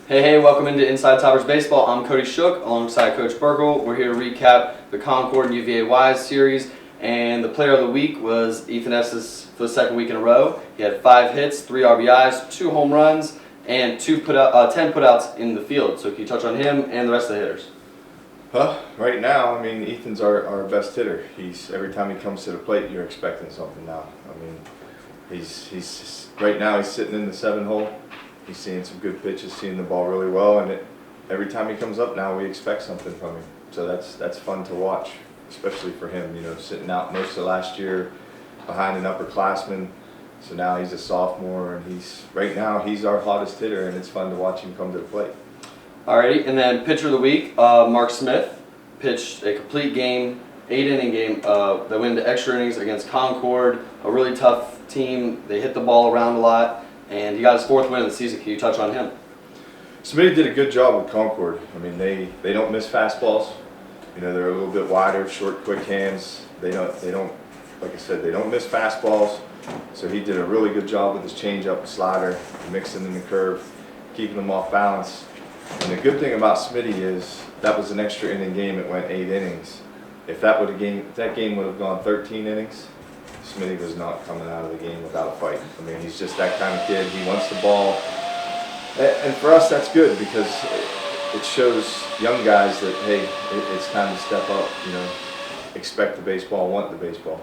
Hey, welcome into Inside Toppers Baseball. I'm Cody Shook alongside Coach Burgle. We're here to recap the Concord and UVA Wise series, and the player of the week was Ethan Estes for the second week in a row. He had 5 hits, 3 RBIs, 2 home runs, and 10 putouts in the field. So can you touch on him and the rest of the hitters? Right now, Ethan's our best hitter. Every time he comes to the plate, you're expecting something now. He's right now he's sitting in the 7-hole. He's seeing some good pitches, seeing the ball really well, and every time he comes up now, we expect something from him. So that's fun to watch, especially for him. You know, sitting out most of last year behind an upperclassman. So now he's a sophomore, and right now he's our hottest hitter, and it's fun to watch him come to the plate. Alrighty, and then pitcher of the week, Mark Smith pitched a complete game, 8-inning game that went into extra innings against Concord, a really tough team. They hit the ball around a lot, and he got his 4th win of the season. Can you touch on him? Smith did a good job with Concord. They don't miss fastballs. You know, they're a little bit wider, short, quick hands. They don't, like I said, they don't miss fastballs. So he did a really good job with his changeup, slider, mixing in the curve, keeping them off balance. And the good thing about Smitty is that was an extra inning game. It went 8 innings. If that game would have gone 13 innings, Smitty was not coming out of the game without a fight. He's just that kind of kid. He wants the ball, and for us that's good because it shows young guys that hey, it's time to step up. You know, expect the baseball, want the baseball.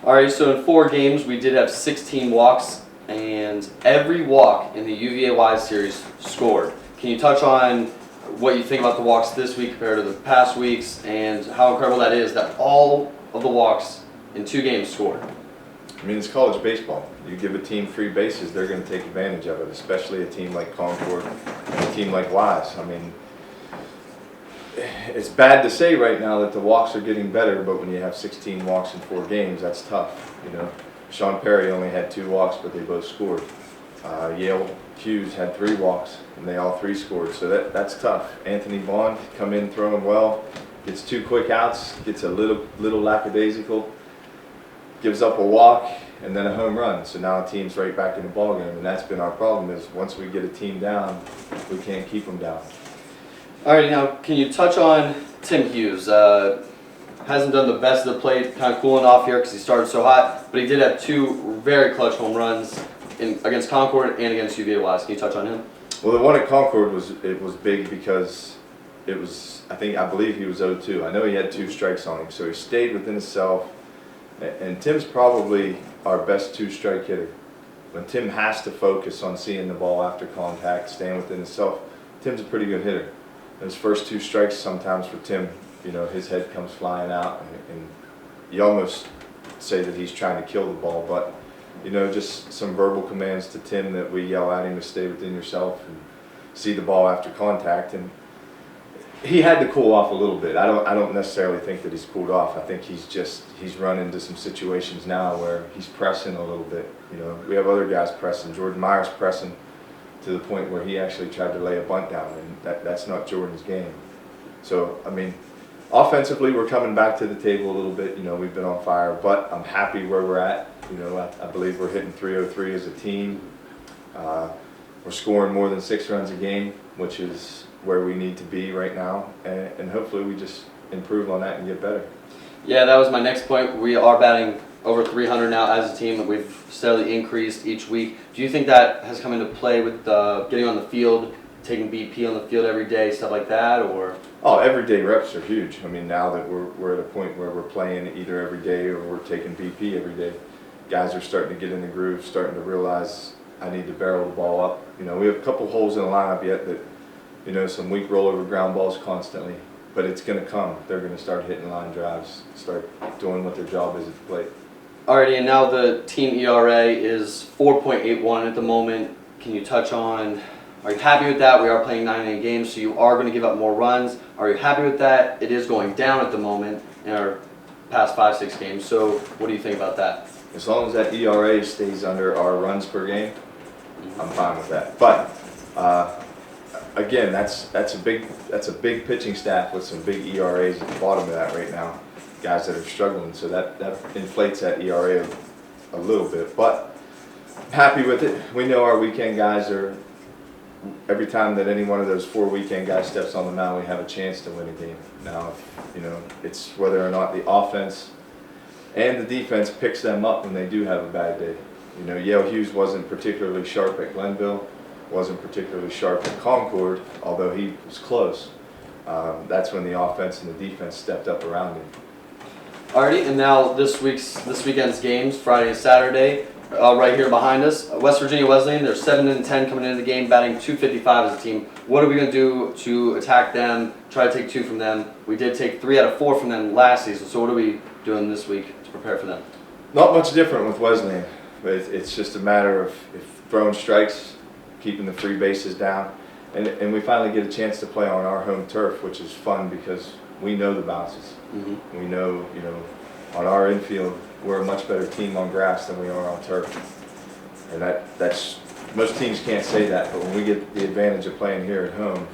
All right, so in 4 games we did have 16 walks, and every walk in the UVA Wise series scored. Can you touch on what you think about the walks this week compared to the past weeks, and how incredible that is that all of the walks in 2 games scored? It's college baseball. You give a team free bases, they're going to take advantage of it, especially a team like Concord and a team like Wise. It's bad to say right now that the walks are getting better, but when you have 16 walks in 4 games, that's tough. You know, Sean Perry only had 2 walks, but they both scored. Yale Hughes had 3 walks, and they all 3 scored, so that's tough. Anthony Vaughn come in throwing well, gets 2 quick outs, gets a little lackadaisical, gives up a walk, and then a home run. So now a team's right back in the ballgame, and that's been our problem is once we get a team down, we can't keep them down. All right, now can you touch on Tim Hughes? Hasn't done the best of the plate, kind of cooling off here because he started so hot, but he did have 2 very clutch home runs against Concord and against UVA Wise. Can you touch on him? Well, the one at Concord was big because I believe he was 0-2. I know he had 2 strikes on him, so he stayed within himself. And Tim's probably our best 2-strike hitter. When Tim has to focus on seeing the ball after contact, staying within himself, Tim's a pretty good hitter. Those first 2 strikes sometimes for Tim, you know, his head comes flying out, and you almost say that he's trying to kill the ball, but you know, just some verbal commands to Tim that we yell at him to stay within yourself and see the ball after contact. And he had to cool off a little bit. I don't necessarily think that he's cooled off. I think he's run into some situations now where he's pressing a little bit. You know, we have other guys pressing. Jordan Myers pressing to the point where he actually tried to lay a bunt down, and that's not Jordan's game. So offensively, we're coming back to the table a little bit. You know, we've been on fire, but I'm happy where we're at. You know, I believe we're hitting .303 as a team. We're scoring more than 6 runs a game, which is where we need to be right now, and hopefully we just improve on that and get better. Yeah, that was my next point. We are batting over 300 now as a team, and we've steadily increased each week. Do you think that has come into play with getting on the field, taking BP on the field every day, stuff like that, or? Oh, everyday reps are huge. Now that we're at a point where we're playing either every day or we're taking BP every day, guys are starting to get in the groove, starting to realize I need to barrel the ball up. You know, we have a couple holes in the lineup yet that, you know, some weak rollover ground balls constantly, but it's going to come. They're going to start hitting line drives, start doing what their job is at the plate. Alrighty, and now the team ERA is 4.81 at the moment. Can you touch on, are you happy with that? We are playing 9-inning games, so you are going to give up more runs. Are you happy with that? It is going down at the moment in our past 5-6 games, so what do you think about that? As long as that ERA stays under our runs per game, I'm fine with that. But again, that's a big pitching staff with some big ERAs at the bottom of that right now. Guys that are struggling, so that inflates that ERA a little bit. But I'm happy with it. We know our weekend guys are every time that any one of those 4 weekend guys steps on the mound, we have a chance to win a game. Now, it's whether or not the offense and the defense picks them up when they do have a bad day. Yale Hughes wasn't particularly sharp at Glenville, wasn't particularly sharp at Concord, although he was close. That's when the offense and the defense stepped up around him. Alrighty, and now this weekend's games, Friday and Saturday, right here behind us. West Virginia Wesleyan, they're 7-10 coming into the game, batting .255 as a team. What are we going to do to attack them, try to take 2 from them? We did take 3 out of 4 from them last season, so what are we doing this week to prepare for them? Not much different with Wesleyan. It's just a matter of throwing strikes, keeping the free bases down, and we finally get a chance to play on our home turf, which is fun because we know the bounces. Mm-hmm. We know, on our infield, we're a much better team on grass than we are on turf. And that's most teams can't say that, but when we get the advantage of playing here at home,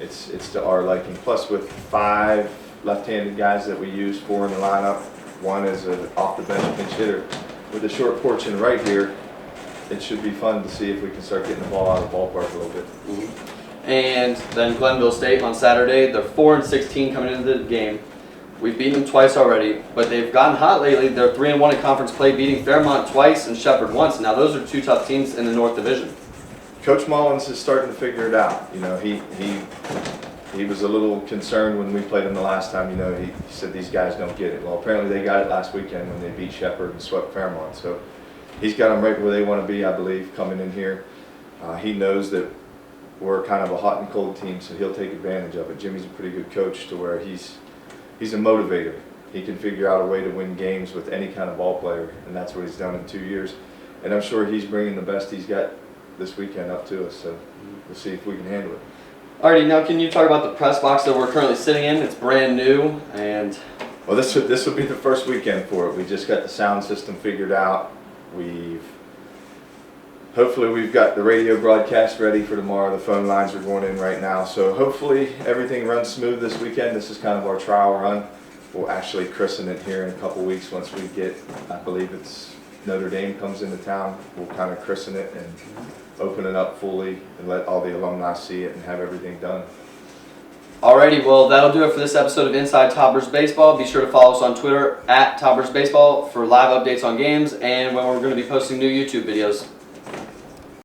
it's to our liking. Plus, with 5 left-handed guys that we use, 4 in the lineup, 1 is an off-the-bench pinch hitter. With a short porch and right here, it should be fun to see if we can start getting the ball out of the ballpark a little bit. Mm-hmm. And then Glenville State on Saturday, they're 4-16 coming into the game. We've beaten them twice already, but they've gotten hot lately. They're 3-1 in conference play, beating Fairmont twice and Shepherd once. Now those are 2 tough teams in the North Division. Coach Mullins is starting to figure it out. He was a little concerned when we played him the last time. He said these guys don't get it. Well, apparently they got it last weekend when they beat Shepherd and swept Fairmont. So he's got them right where they want to be, I believe, coming in here. He knows that we're kind of a hot and cold team, so he'll take advantage of it. Jimmy's a pretty good coach to where he's a motivator. He can figure out a way to win games with any kind of ball player, and that's what he's done in 2 years. And I'm sure he's bringing the best he's got this weekend up to us, so we'll see if we can handle it. Alrighty, now can you talk about the press box that we're currently sitting in? It's brand new, and well, this will be the first weekend for it. We just got the sound system figured out. Hopefully we've got the radio broadcast ready for tomorrow. The phone lines are going in right now. So hopefully everything runs smooth this weekend. This is kind of our trial run. We'll actually christen it here in a couple weeks once we get, I believe it's Notre Dame comes into town. We'll kind of christen it and open it up fully and let all the alumni see it and have everything done. Alrighty, well that'll do it for this episode of Inside Toppers Baseball. Be sure to follow us on Twitter @Toppers Baseball for live updates on games and when we're going to be posting new YouTube videos.